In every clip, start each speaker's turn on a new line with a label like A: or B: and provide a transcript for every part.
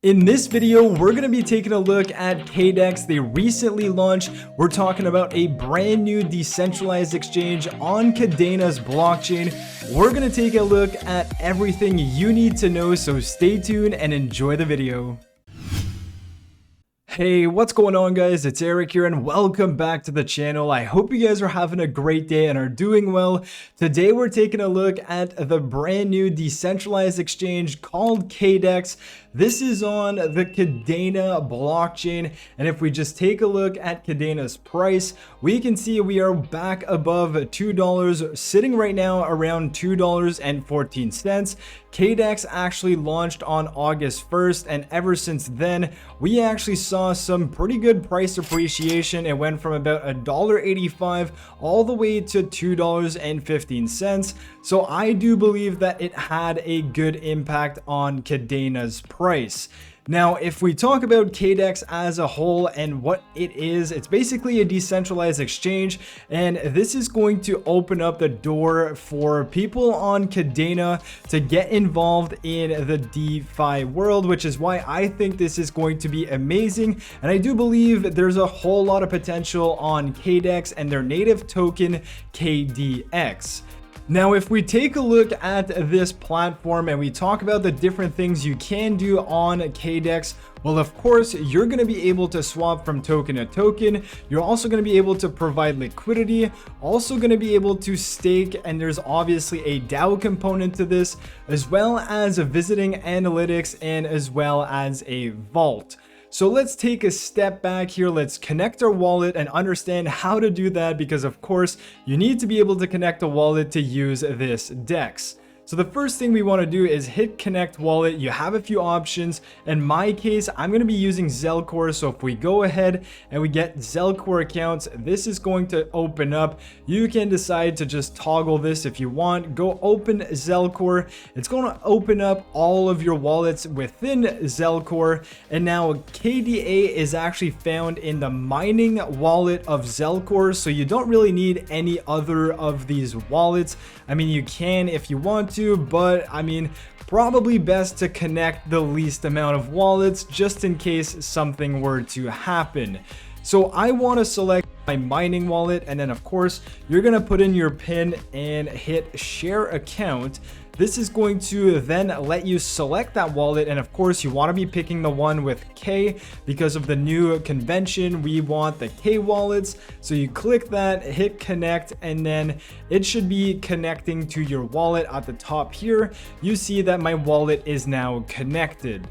A: In this video, we're going to be taking a look at Kaddex. They recently launched. We're talking about a brand new decentralized exchange on Kadena's blockchain. We're going to take a look at everything you need to know, so stay tuned and enjoy the video. Hey, what's going on, guys? It's Eric here and welcome back to the channel. I hope you guys are having a great day and are doing well. Today we're taking a look at the brand new decentralized exchange called Kaddex. This is on the Kadena blockchain, and if we just take a look at Kadena's price, we can see we are back above $2, sitting right now around $2.14. Kaddex actually launched on August 1st, and ever since then, we actually saw some pretty good price appreciation. It went from about $1.85 all the way to $2.15. So I do believe that it had a good impact on Kadena's price. Now, if we talk about Kaddex as a whole and what it is, it's basically a decentralized exchange, and this is going to open up the door for people on Kadena to get involved in the DeFi world, which is why I think this is going to be amazing. And I do believe there's a whole lot of potential on Kaddex and their native token KDX. Now, if we take a look at this platform and we talk about the different things you can do on Kaddex, well, of course, you're going to be able to swap from token to token. You're also going to be able to provide liquidity, also going to be able to stake, and there's obviously a DAO component to this, as well as a visiting analytics and as well as a vault. So let's take a step back here. Let's connect our wallet and understand how to do that, because of course you need to be able to connect a wallet to use this DEX. So the first thing we want to do is hit connect wallet. You have a few options. In my case, I'm going to be using Zelcore. So if we go ahead and we get Zelcore accounts, this is going to open up. You can decide to just toggle this if you want. Go open Zelcore. It's going to open up all of your wallets within Zelcore. And now KDA is actually found in the mining wallet of Zelcore. So you don't really need any other of these wallets. I mean, you can if you want to, but I mean, probably best to connect the least amount of wallets just in case something were to happen. So I want to select my mining wallet, and then of course you're going to put in your PIN and hit share account. This is going to then let you select that wallet, and of course you want to be picking the one with K because of the new convention. We want the K wallets. So you click that, hit connect, and then it should be connecting to your wallet. At the top here, you see that my wallet is now connected.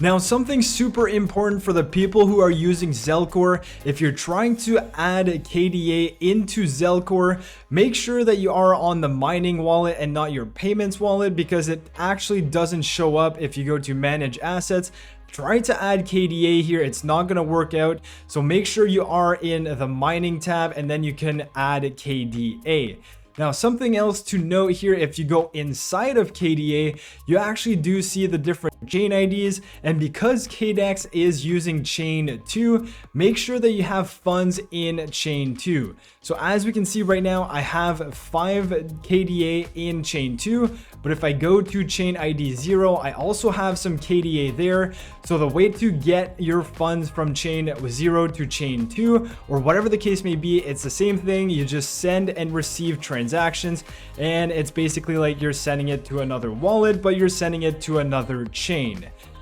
A: Now, something super important for the people who are using Zelcore, if you're trying to add KDA into Zelcore, make sure that you are on the mining wallet and not your payments wallet, because it actually doesn't show up if you go to manage assets. Try to add KDA here, it's not going to work out. So make sure you are in the mining tab and then you can add KDA. Now, something else to note here, if you go inside of KDA, you actually do see the different chain IDs, and because Kaddex is using chain 2, make sure that you have funds in chain 2. So as we can see right now, I have 5 KDA in chain 2, but if I go to chain ID 0, I also have some KDA there. So the way to get your funds from chain 0 to chain 2, or whatever the case may be, it's the same thing. You just send and receive transactions, and it's basically like you're sending it to another wallet, but you're sending it to another chain.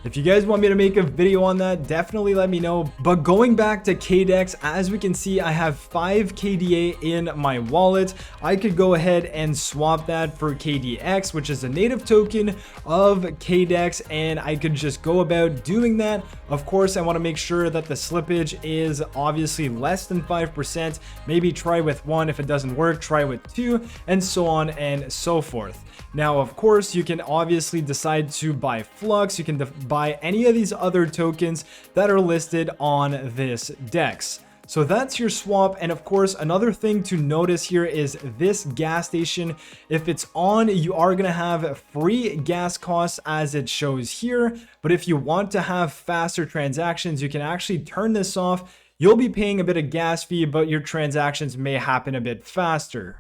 A: If you guys want me to make a video on that, definitely let me know. But going back to Kaddex, as we can see, I have 5 KDA in my wallet. I could go ahead and swap that for KDX, which is a native token of Kaddex, and I could just go about doing that. Of course, I want to make sure that the slippage is obviously less than 5%. Maybe try with 1. If it doesn't work, try with 2, and so on and so forth. Now, of course, you can obviously decide to buy Flux. You can buy any of these other tokens that are listed on this DEX. So that's your swap. And of course, another thing to notice here is this gas station. If it's on, you are going to have free gas costs as it shows here. But if you want to have faster transactions, you can actually turn this off. You'll be paying a bit of gas fee, but your transactions may happen a bit faster.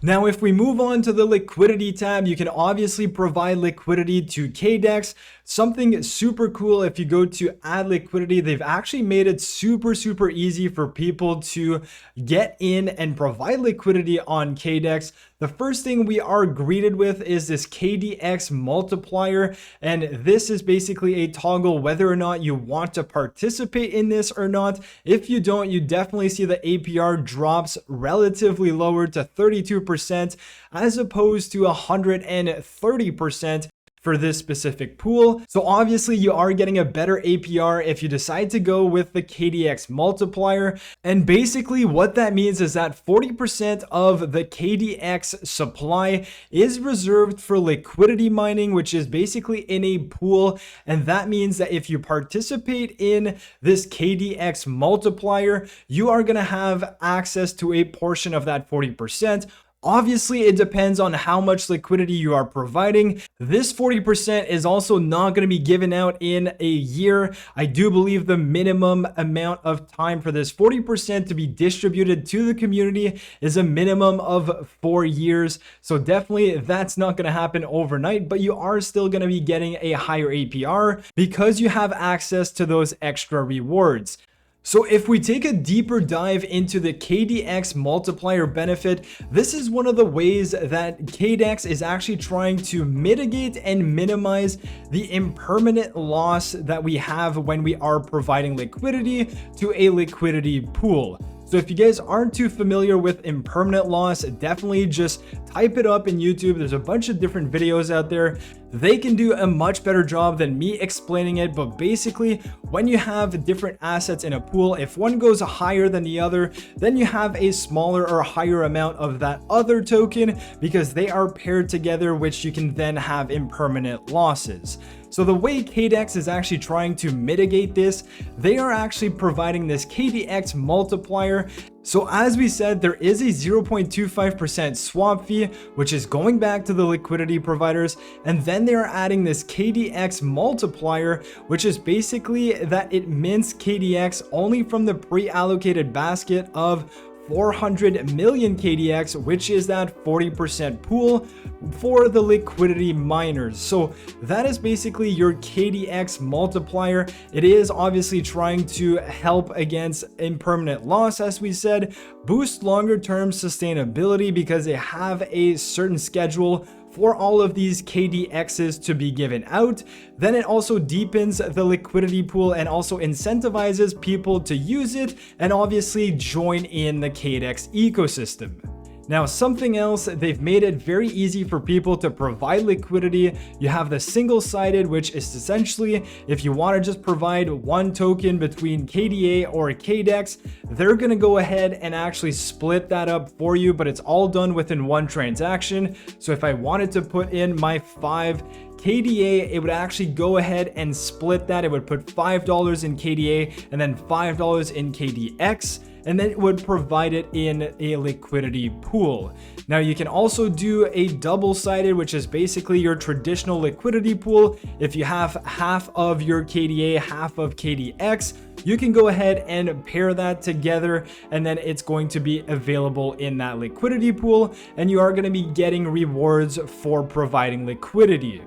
A: Now, if we move on to the liquidity tab, you can obviously provide liquidity to Kaddex. Something super cool, if you go to add liquidity, they've actually made it super easy for people to get in and provide liquidity on Kaddex. The first thing we are greeted with is this KDX multiplier, and this is basically a toggle whether or not you want to participate in this or not. If you don't, you definitely see the APR drops relatively lower to 32% as opposed to 130% for this specific pool. So obviously you are getting a better APR if you decide to go with the KDX multiplier. And basically what that means is that 40% of the KDX supply is reserved for liquidity mining, which is basically in a pool. And that means that if you participate in this KDX multiplier, you are going to have access to a portion of that 40%. Obviously, it depends on how much liquidity you are providing. This 40% is also not going to be given out in a year. I do believe the minimum amount of time for this 40% to be distributed to the community is a minimum of 4 years. So definitely that's not going to happen overnight, but you are still going to be getting a higher APR because you have access to those extra rewards. So if we take a deeper dive into the KDX multiplier benefit, this is one of the ways that Kaddex is actually trying to mitigate and minimize the impermanent loss that we have when we are providing liquidity to a liquidity pool. So if you guys aren't too familiar with impermanent loss, definitely just type it up in YouTube. There's a bunch of different videos out there. They can do a much better job than me explaining it, but basically when you have different assets in a pool, if one goes higher than the other, then you have a smaller or higher amount of that other token because they are paired together, which you can then have impermanent losses. So the way Kaddex is actually trying to mitigate this, they are actually providing this KDX multiplier. So as we said, there is a 0.25% swap fee, which is going back to the liquidity providers. And then they are adding this KDX multiplier, which is basically that it mints KDX only from the pre-allocated basket of 400 million KDX, which is that 40% pool for the liquidity miners. So that is basically your KDX multiplier. It is obviously trying to help against impermanent loss, as we said, boost longer term sustainability because they have a certain schedule for all of these KDXs to be given out. Then it also deepens the liquidity pool and also incentivizes people to use it and obviously join in the Kaddex ecosystem. Now, something else, they've made it very easy for people to provide liquidity. You have the single-sided, which is essentially if you want to just provide one token between KDA or Kaddex, they're going to go ahead and actually split that up for you, but it's all done within one transaction. So if I wanted to put in my 5 KDA, it would actually go ahead and split that. It would put $5 in KDA and then $5 in KDX, and then it would provide it in a liquidity pool. Now you can also do a double-sided, which is basically your traditional liquidity pool. If you have half of your KDA, half of KDX, you can go ahead and pair that together, and then it's going to be available in that liquidity pool, and you are going to be getting rewards for providing liquidity.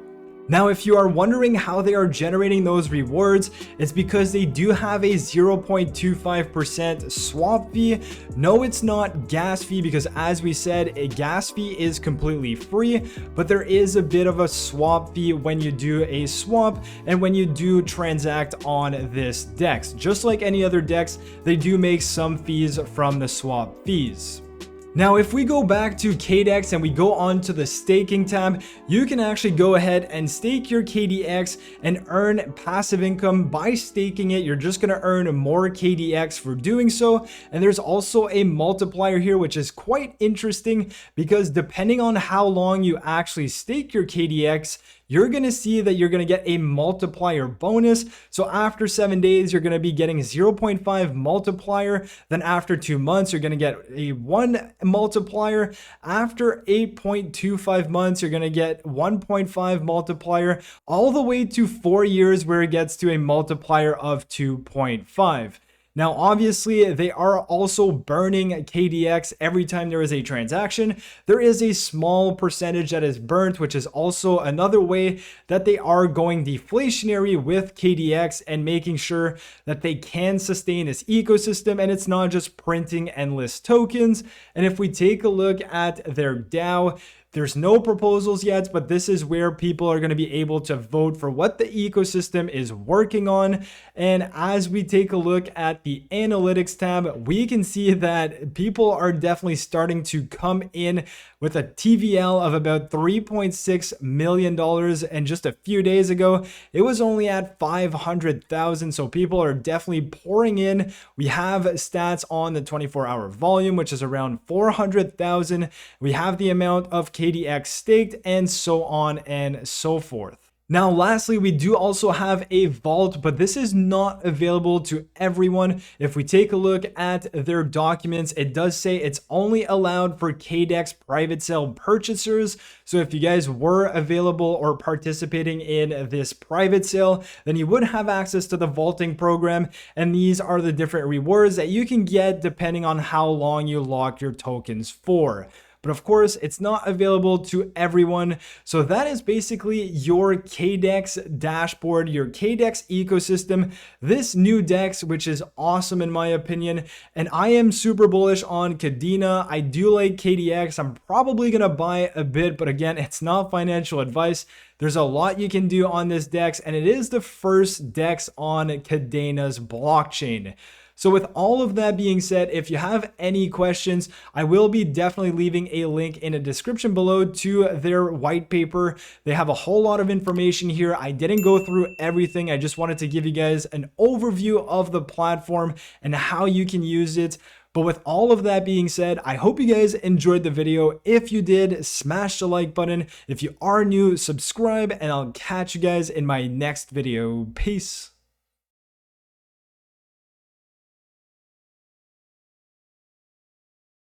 A: Now, if you are wondering how they are generating those rewards, it's because they do have a 0.25% swap fee. No, it's not gas fee because, as we said, a gas fee is completely free, but there is a bit of a swap fee when you do a swap and when you do transact on this DEX. Just like any other DEX, they do make some fees from the swap fees. Now, if we go back to Kaddex and we go on to the staking tab, you can actually go ahead and stake your KDX and earn passive income by staking it. You're just going to earn more KDX for doing so. And there's also a multiplier here, which is quite interesting because depending on how long you actually stake your KDX, you're going to see that you're going to get a multiplier bonus. So after 7 days, you're going to be getting 0.5 multiplier. Then after 2 months, you're going to get a 1 multiplier. After 8.25 months, you're going to get 1.5 multiplier, all the way to 4 years where it gets to a multiplier of 2.5. Now, obviously, they are also burning KDX every time there is a transaction. There is a small percentage that is burnt, which is also another way that they are going deflationary with KDX and making sure that they can sustain this ecosystem and it's not just printing endless tokens. And if we take a look at their DAO, there's no proposals yet, but this is where people are going to be able to vote for what the ecosystem is working on. And as we take a look at the analytics tab, we can see that people are definitely starting to come in with a TVL of about $3.6 million. And just a few days ago, it was only at 500,000. So people are definitely pouring in. We have stats on the 24-hour volume, which is around 400,000. We have the amount of KDX staked and so on and so forth. Now, lastly, we do also have a vault, but this is not available to everyone. If we take a look at their documents, it does say it's only allowed for Kaddex private sale purchasers. So if you guys were available or participating in this private sale, then you would have access to the vaulting program. And these are the different rewards that you can get depending on how long you lock your tokens for. But of course, it's not available to everyone. So that is basically your Kaddex dashboard, your Kaddex ecosystem, this new DEX, which is awesome in my opinion. And I am super bullish on Kadena. I do like KDX. I'm probably going to buy a bit, but again, it's not financial advice. There's a lot you can do on this DEX, and it is the first DEX on Kadena's blockchain. So with all of that being said, if you have any questions, I will be definitely leaving a link in the description below to their white paper. They have a whole lot of information here. I didn't go through everything. I just wanted to give you guys an overview of the platform and how you can use it. But with all of that being said, I hope you guys enjoyed the video. If you did, smash the like button. If you are new, subscribe, and I'll catch you guys in my next video. Peace.